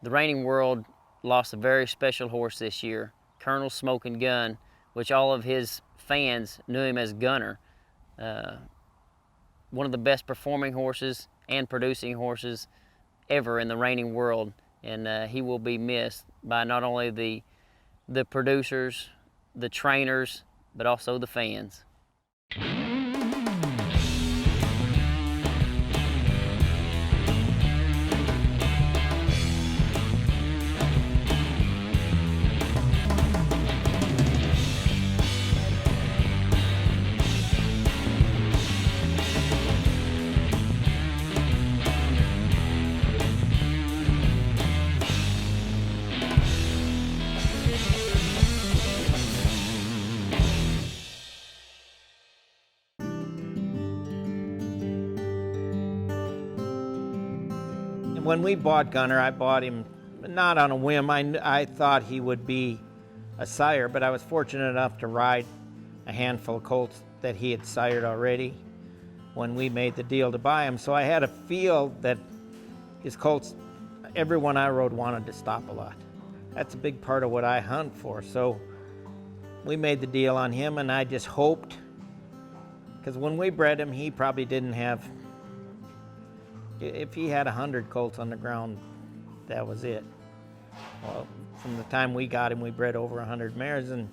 The Reigning World lost a very special horse this year, Colonel Smoking Gun, which all of his fans knew him as Gunner. One of the best performing horses and producing horses ever in the Reigning World, and he will be missed by not only the producers, the trainers, but also the fans. When we bought Gunner, I bought him not on a whim. I thought he would be a sire, but I was fortunate enough to ride a handful of colts that he had sired already when we made the deal to buy him. So I had a feel that his colts, everyone I rode wanted to stop a lot. That's a big part of what I hunt for. So we made the deal on him, and I just hoped, because when we bred him, he probably didn't have, if he had 100 colts on the ground, that was it. Well, from the time we got him, we bred over 100 mares, and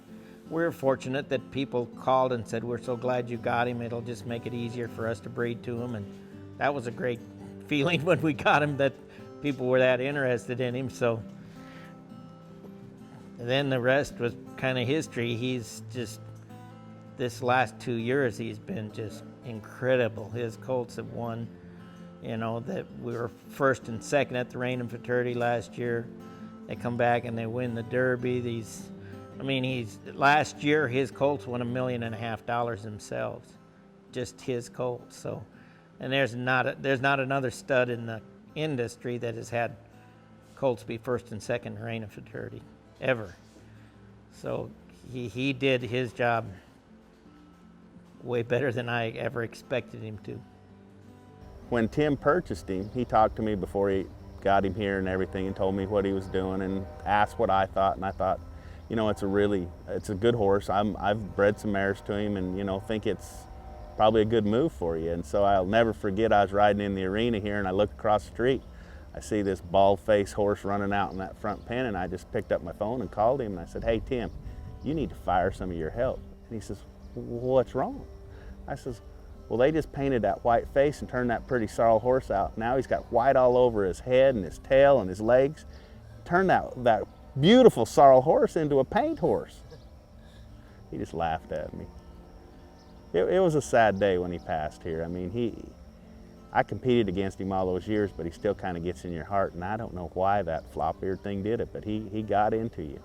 we were fortunate that people called and said, "We're so glad you got him. It'll just make it easier for us to breed to him." And that was a great feeling when we got him, that people were that interested in him. So then the rest was kind of history. He's just, this last 2 years, he's been just incredible. His colts have won. You know, that we were first and second at the Reign and Futurity last year. They come back and they win the Derby. Last year his colts won $1.5 million themselves, just his colts. So, and there's not another stud in the industry that has had colts be first and second in Reign and Futurity ever. So he did his job way better than I ever expected him to. When Tim purchased him, he talked to me before he got him here and everything, and told me what he was doing and asked what I thought. And I thought, you know, it's a good horse. I've bred some mares to him, and, you know, think it's probably a good move for you. And so I'll never forget, I was riding in the arena here and I looked across the street. I see this bald-faced horse running out in that front pen, and I just picked up my phone and called him, and I said, "Hey, Tim, you need to fire some of your help." And he says, "What's wrong?" I says, "Well, they just painted that white face and turned that pretty sorrel horse out. Now he's got white all over his head and his tail and his legs. Turned that beautiful sorrel horse into a paint horse." He just laughed at me. It was a sad day when he passed here. I mean, I competed against him all those years, but he still kind of gets in your heart, and I don't know why that flop-eared thing did it, but he got into you.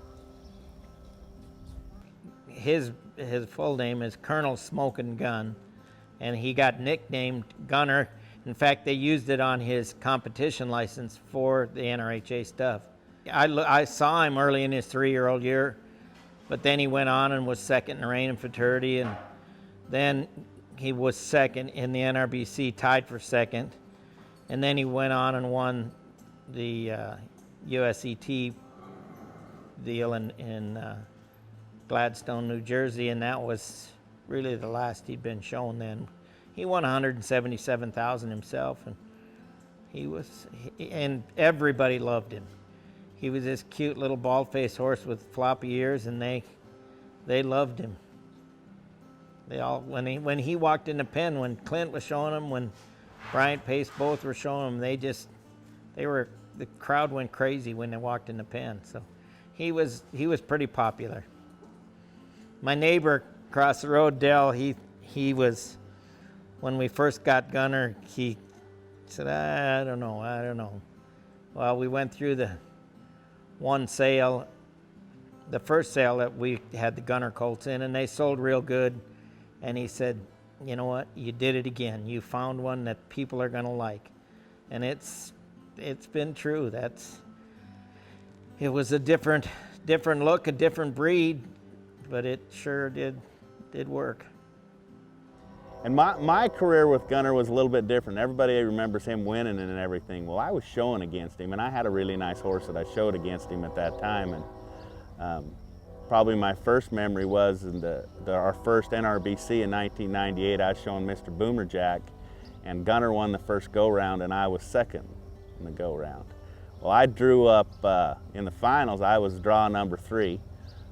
His full name is Colonel Smoking Gun, and he got nicknamed Gunner. In fact, they used it on his competition license for the NRHA stuff. I saw him early in his 3-year-old year, but then he went on and was second in the Reign and Futurity, and then he was second in the NRBC, tied for second, and then he went on and won the USET deal in Gladstone, New Jersey, and that was really the last he'd been shown then. He won $177,000 himself, and everybody loved him. He was this cute little bald-faced horse with floppy ears, and they loved him. They all, when he walked in the pen, when Clint was showing him, when Bryant Pace both were showing him, the crowd went crazy when they walked in the pen. So he was pretty popular. My neighbor across the road, Dell, he was, when we first got Gunner, he said, I don't know. Well, we went through the one sale, the first sale that we had the Gunner colts in, and they sold real good. And he said, "You know what? You did it again. You found one that people are gonna like." And it's been true. It was a different look, a different breed, but it sure did work. And my career with Gunner was a little bit different. Everybody remembers him winning and everything. Well, I was showing against him, and I had a really nice horse that I showed against him at that time. And probably my first memory was in our first NRBC in 1998. I was showing Mr. Boomerjack, and Gunner won the first go-round, and I was second in the go-round. Well, I drew up in the finals. I was draw number 3.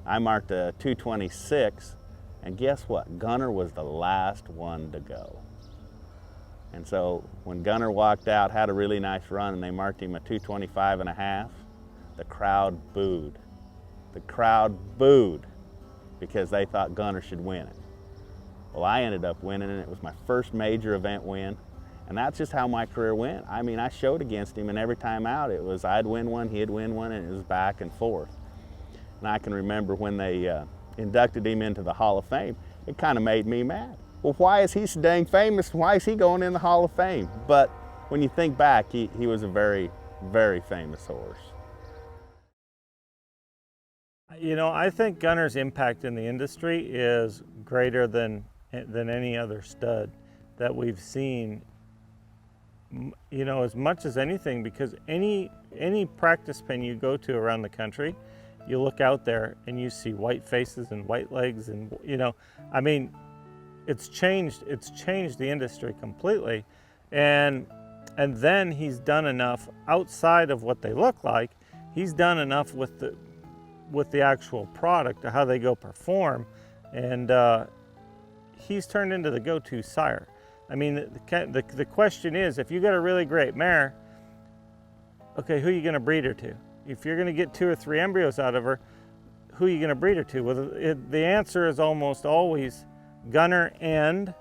I marked a 226. And guess what? Gunner was the last one to go. And so when Gunner walked out, had a really nice run, and they marked him a 225.5, the crowd booed. The crowd booed because they thought Gunner should win it. Well, I ended up winning, and it was my first major event win. And that's just how my career went. I mean, I showed against him, and every time out, it was I'd win one, he'd win one, and it was back and forth. And I can remember when they inducted him into the Hall of Fame, it kind of made me mad. Well, why is he so dang famous? Why is he going in the Hall of Fame? But when you think back, he was a very, very famous horse. You know, I think Gunner's impact in the industry is greater than any other stud that we've seen, you know, as much as anything, because any practice pen you go to around the country, you look out there and you see white faces and white legs, and you know, I mean, it's changed the industry completely. And then he's done enough outside of what they look like. He's done enough with the actual product, to how they go perform, and he's turned into the go-to sire. I mean, the question is, if you got a really great mare, okay, who are you going to breed her to? If you're going to get 2 or 3 embryos out of her, who are you going to breed her to? Well, the answer is almost always Gunner and,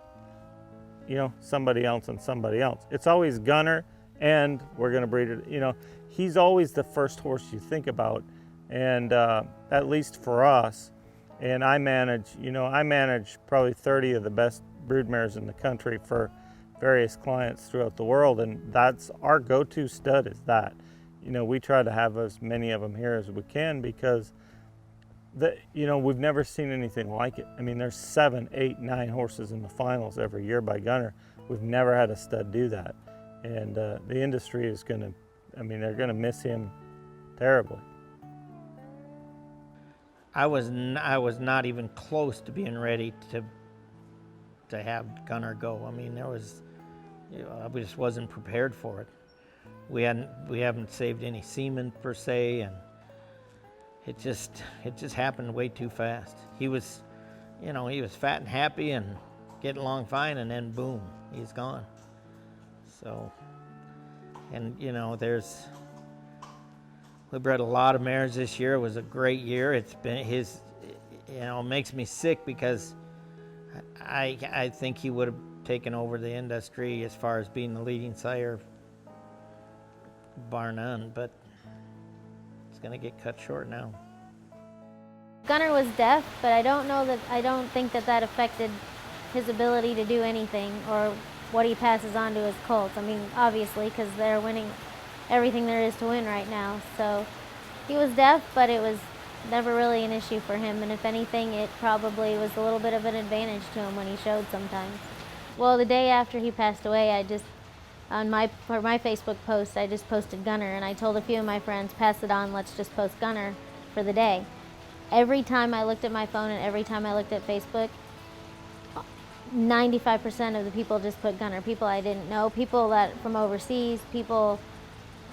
you know, somebody else and somebody else. It's always Gunner and we're going to breed her. You know, he's always the first horse you think about, and at least for us. And I manage probably 30 of the best broodmares in the country for various clients throughout the world, and that's our go-to stud, is that. You know, we try to have as many of them here as we can, because you know, we've never seen anything like it. I mean, there's 7, 8, 9 horses in the finals every year by Gunner. We've never had a stud do that. And the industry is going to, I mean, they're going to miss him terribly. I was not even close to being ready to have Gunner go. I mean, there was, you know, I just wasn't prepared for it. We haven't saved any semen per se, and it just happened way too fast. He was, you know, he was fat and happy and getting along fine, and then boom, he's gone. So, and you know, we bred a lot of mares this year. It was a great year. It's been his, you know, it makes me sick, because I think he would have taken over the industry as far as being the leading sire, bar none, but it's going to get cut short now. Gunner was deaf, but I don't think that affected his ability to do anything or what he passes on to his colts. I mean, obviously, because they're winning everything there is to win right now. So he was deaf, but it was never really an issue for him, and if anything, it probably was a little bit of an advantage to him when he showed sometimes. Well, the day after he passed away, for my Facebook post, I just posted Gunner, and I told a few of my friends, pass it on, let's just post Gunner for the day. Every time I looked at my phone and every time I looked at Facebook, 95% of the people just put Gunner. People I didn't know, people that from overseas,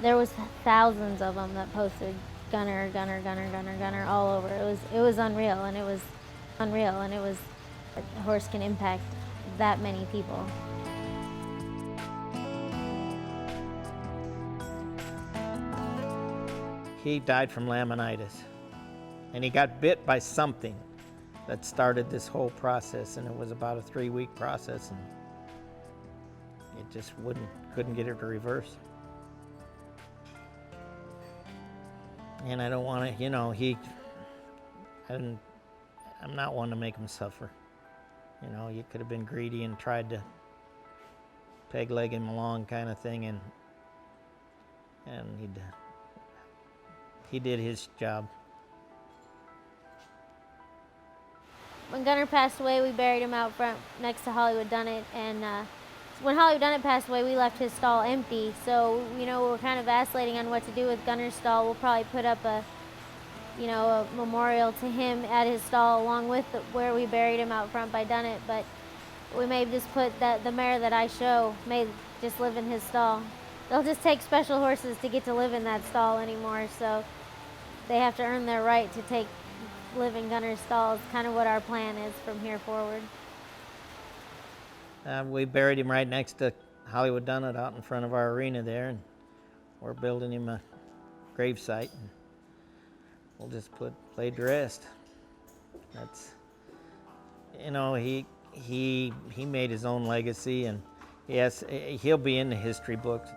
there was thousands of them that posted Gunner, Gunner, Gunner, Gunner, Gunner all over. It was unreal, and a horse can impact that many people. He died from laminitis, and he got bit by something that started this whole process, and it was about a 3-week process, and it just couldn't get it to reverse. And I don't want to, you know, I'm not one to make him suffer. You know, you could have been greedy and tried to peg leg him along kind of thing, and he did his job. when Gunner passed away, we buried him out front next to Hollywood Dunnett, and when Hollywood Dunnett passed away, we left his stall empty. So, you know, we're kind of vacillating on what to do with Gunner's stall. We'll probably put up a memorial to him at his stall along with where we buried him out front by Dunnett, but we may just put that the mare that I show may just live in his stall. They'll just take special horses to get to live in that stall anymore, so they have to earn their right to live in Gunner's stall. Is kind of what our plan is from here forward. We buried him right next to Hollywood Dunnett out in front of our arena there, and we're building him a grave site. And we'll just laid to rest. That's, you know, he made his own legacy, and yes, he'll be in the history books.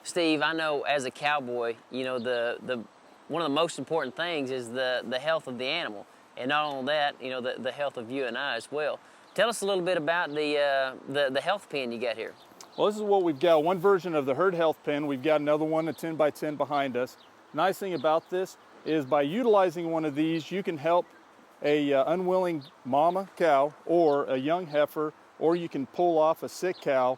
Steve, I know as a cowboy, you know, one of the most important things is the health of the animal. And not only that, you know, the health of you and I as well. Tell us a little bit about the health pen you got here. Well, this is what we've got, one version of the herd health pen. We've got another one, a 10 by 10 behind us. Nice thing about this is by utilizing one of these, you can help a unwilling mama cow or a young heifer, or you can pull off a sick cow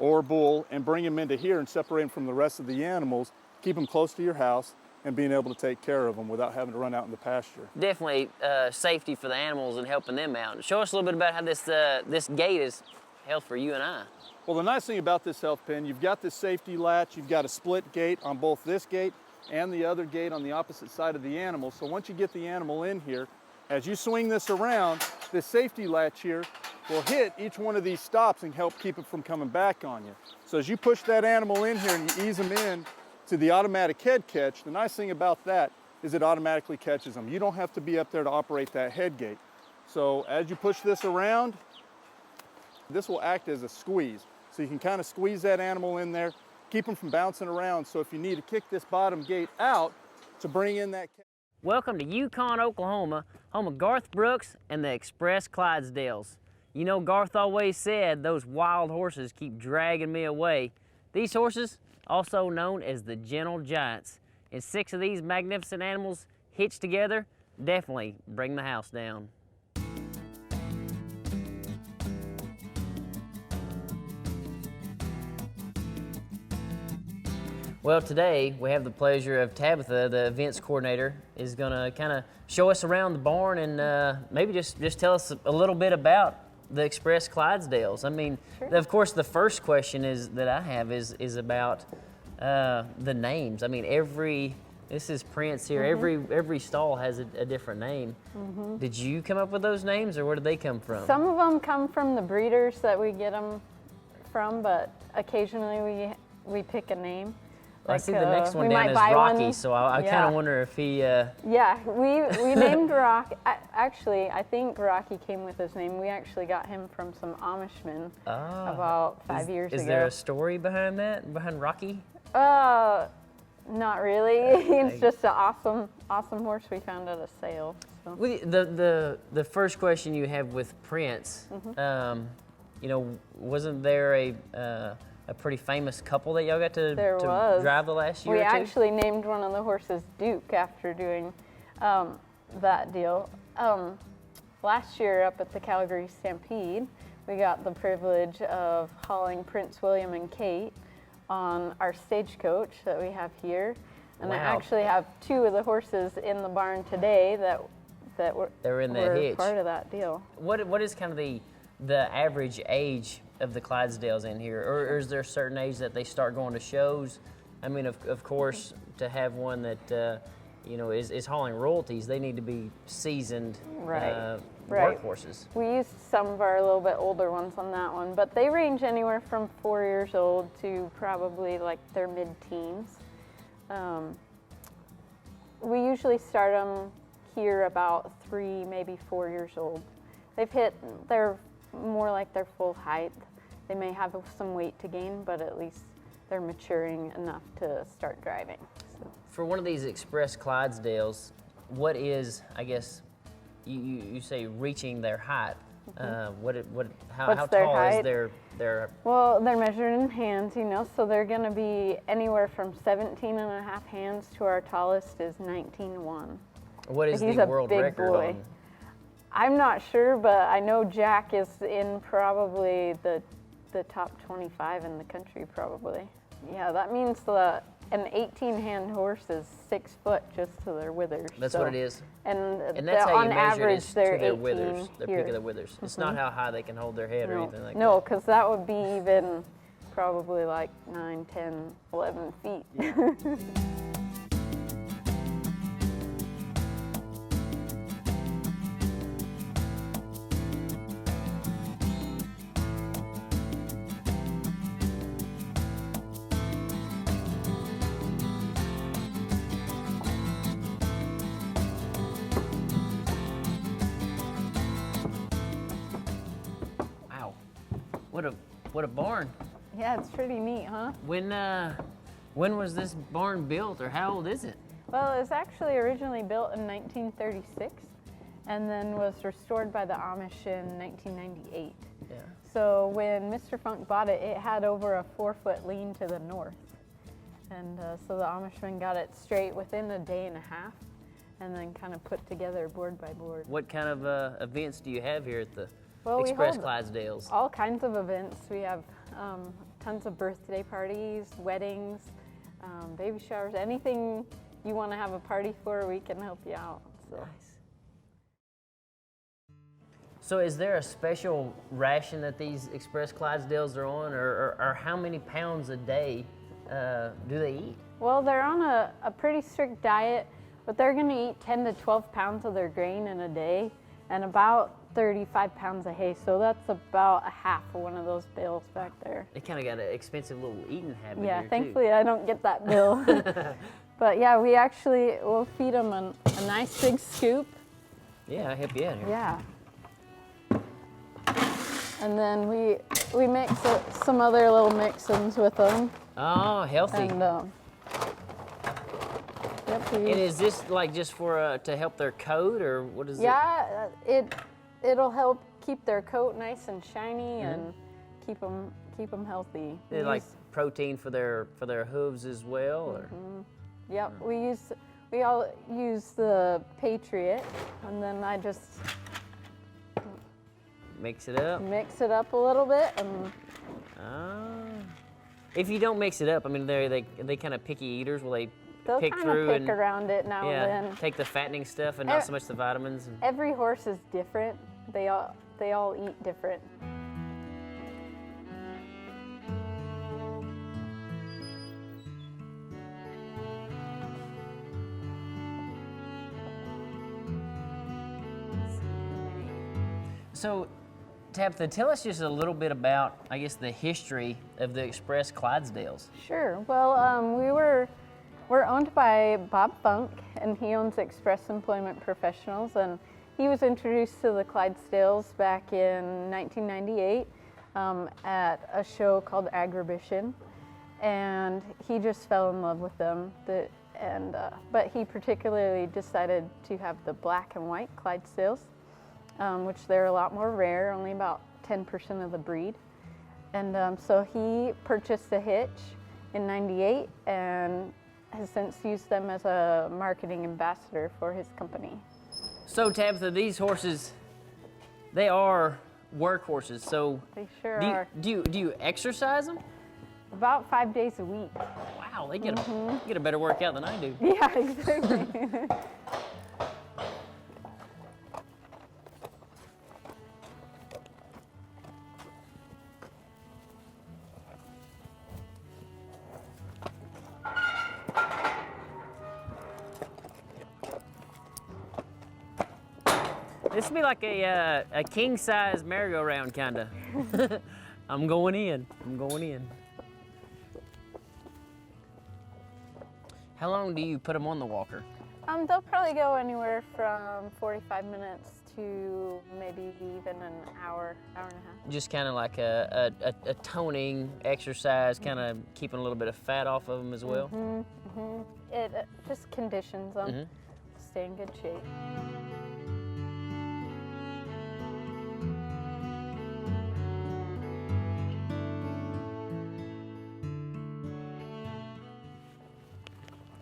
or bull and bring them into here and separate them from the rest of the animals, keep them close to your house, and being able to take care of them without having to run out in the pasture. Definitely safety for the animals and helping them out. Show us a little bit about how this gate is health for you and I. Well, the nice thing about this health pen, you've got this safety latch, you've got a split gate on both this gate and the other gate on the opposite side of the animal. So once you get the animal in here, as you swing this around, this safety latch here will hit each one of these stops and help keep it from coming back on you. So as you push that animal in here and you ease them in to the automatic head catch, the nice thing about that is it automatically catches them. You don't have to be up there to operate that head gate. So as you push this around, this will act as a squeeze. So you can kind of squeeze that animal in there, keep them from bouncing around. So if you need to kick this bottom gate out to bring in that. Welcome to Yukon, Oklahoma, home of Garth Brooks and the Express Clydesdales. You know, Garth always said those wild horses keep dragging me away. These horses, also known as the Gentle Giants, and 6 of these magnificent animals hitched together definitely bring the house down. Well, today we have the pleasure of Tabitha, the events coordinator, is going to kind of show us around the barn and maybe just tell us a little bit about the Express Clydesdales. I mean, sure. Of course, the first question that I have is about the names. I mean, this is Prince here. Mm-hmm. Every stall has a different name. Mm-hmm. Did you come up with those names, or where did they come from? Some of them come from the breeders that we get them from, but occasionally we pick a name. I see the next one down is Rocky, so I kind of wonder if he... Yeah, we named Rocky. Actually, I think Rocky came with his name. We actually got him from some Amishmen about 5 years ago. Is there a story behind that, behind Rocky? Not really. It's just an awesome horse we found at a sale. So. Well, the first question you have with Prince, mm-hmm. You know, wasn't there a pretty famous couple that y'all got to drive the last year or two? We actually named one of the horses Duke after doing that deal. Last year up at the Calgary Stampede, we got the privilege of hauling Prince William and Kate on our stagecoach that we have here. And wow. I actually have 2 of the horses in the barn today that were hitch. Part of that deal. What is kind of the average age of the Clydesdales in here, or is there a certain age that they start going to shows? I mean, of course, to have one that you know is hauling royalties, they need to be seasoned workhorses. We used some of our little bit older ones on that one, but they range anywhere from 4 years old to probably like their mid-teens. We usually start them here about 3, maybe 4 years old. They're more like their full height. They may have some weight to gain, but at least they're maturing enough to start driving. So. For one of these Express Clydesdales, what is, I guess, you say reaching their height. How What's their tall height? is their? Well, they're measured in hands, you know, so they're going to be anywhere from 17 and a half hands to our tallest is 19.1. What is He's the a world big record boy. on? I'm not sure, but I know Jack is in probably the top 25 in the country, probably. Yeah, that means an 18-hand horse is 6 foot just to their withers. That's so, what it is. And that's how on you measure average, it is they're to their 18 withers, their here. peak of their withers. It's not how high they can hold their head or anything like that. No, because that would be even probably like 9, 10, 11 feet. Yeah. Wow, what a barn. Yeah, it's pretty neat, huh? When was this barn built, or how old is it? Well, it was actually originally built in 1936 and then was restored by the Amish in 1998. Yeah. So when Mr. Funk bought it, it had over a 4-foot lean to the north. And so the Amishmen got it straight within a day and a half and then kind of put together board by board. What kind of events do you have here at the Well, we Express hold Clydesdales? all kinds of events. We have tons of birthday parties, weddings, baby showers, anything you want to have a party for, we can help you out. So. Nice. So is there a special ration that these Express Clydesdales are on, or how many pounds a day do they eat? Well, they're on a pretty strict diet, but they're going to eat 10 to 12 pounds of their grain in a day and about 35 pounds of hay. So that's about a half of one of those bales back there. They kind of got an expensive little eating habit Yeah, here, thankfully I don't get that bill. But yeah, we'll feed them a nice big scoop. Yeah, I'll help you out here. Yeah. And then we mix some other little mix-ins with them. Oh, healthy. And yep. And is this like just for to help their coat, or what is it? Yeah, it'll help keep their coat nice and shiny and keep them healthy. Is it like protein for their hooves as well, or? Yep, we all use the Patriot, and then I just Mix it up. mix it up a little bit, and If you don't mix it up, I mean, they kind of picky eaters. Will they they'll pick kind through of pick and around it now and then. take the fattening stuff and not so much the vitamins? And... Every horse is different. They all eat different. So, Tabitha, tell us just a little bit about, I guess, the history of the Express Clydesdales. Sure. Well, we're owned by Bob Funk, and he owns Express Employment Professionals, and he was introduced to the Clydesdales back in 1998 at a show called Agribition, and he just fell in love with them. But he particularly decided to have the black and white Clydesdales, which they're a lot more rare, only about 10% of the breed. And so he purchased a hitch in '98 and has since used them as a marketing ambassador for his company. So, Tabitha, these horses, they are workhorses. So, They sure are. Do you exercise them? About 5 days a week. Wow, they get a better workout than I do. Yeah, exactly. This would be like a king-size merry-go-round, kind of. I'm going in. How long do you put them on the walker? They'll probably go anywhere from 45 minutes to maybe even an hour, hour and a half. Just kind of like a toning exercise, kind of keeping a little bit of fat off of them as well? It just conditions them to stay in good shape.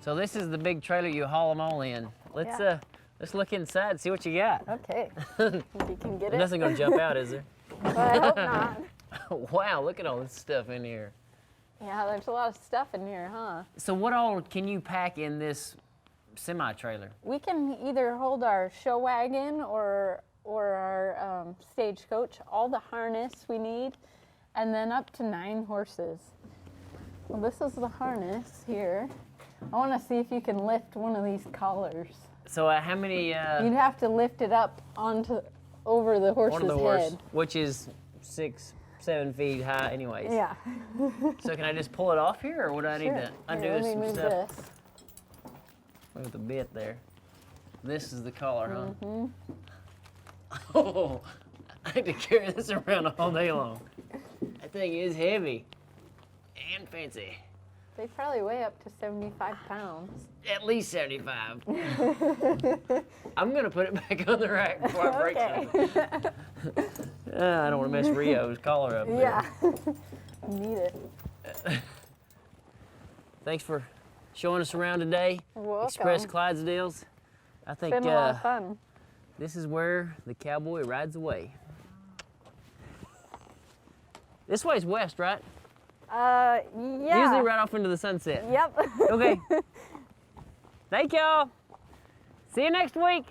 So this is the big trailer you haul them all in. Let's Yeah. let's look inside and see what you got. Okay. If you can get it. Nothing gonna jump out, is there? Well, I hope not. Wow, look at all this stuff in here. Yeah, there's a lot of stuff in here, huh? So what all can you pack in this semi-trailer? We can either hold our show wagon or our stagecoach, all the harness we need, and then up to 9 horses. Well, this is the harness here. I want to see if you can lift one of these collars. So how many? You'd have to lift it up over the horse's One of the horse, head. which is 6-7 feet high, anyways. Yeah. So can I just pull it off here, or would I need Sure. to undo Here, let me some move stuff this. with the bit there? This is the collar, huh? Mm-hmm. Oh, I had to carry this around all day long. That thing is heavy and fancy. They probably weigh up to 75 pounds. At least 75. I'm gonna put it back on the rack before I break something. I don't want to mess Rio's collar up there. Yeah. Need it. Thanks for showing us around today. You're welcome. Express Clydesdales. I think Been a lot of fun. this is where the cowboy rides away. This way's west, right? Yeah. Usually right off into the sunset. Yep. Okay. Thank y'all. See you next week.